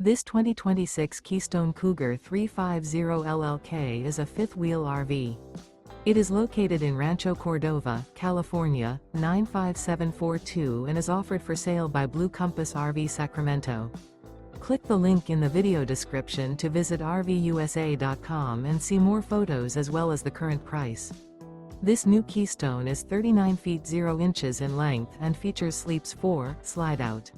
This 2026 Keystone Cougar 350 LLK is a fifth-wheel RV. It is located in Rancho Cordova, California, 95742 and is offered for sale by Blue Compass RV Sacramento. Click the link in the video description to visit RVUSA.com and see more photos as well as the current price. This new Keystone is 39 feet 0 inches in length and features Sleeps 4 Slideout.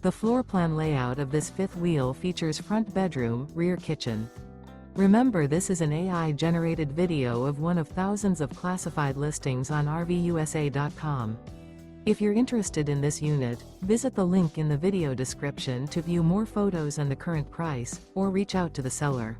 The floor plan layout of this fifth wheel features front bedroom, rear kitchen. Remember, this is an AI-generated video of one of thousands of classified listings on RVUSA.com. If you're interested in this unit, visit the link in the video description to view more photos and the current price, or reach out to the seller.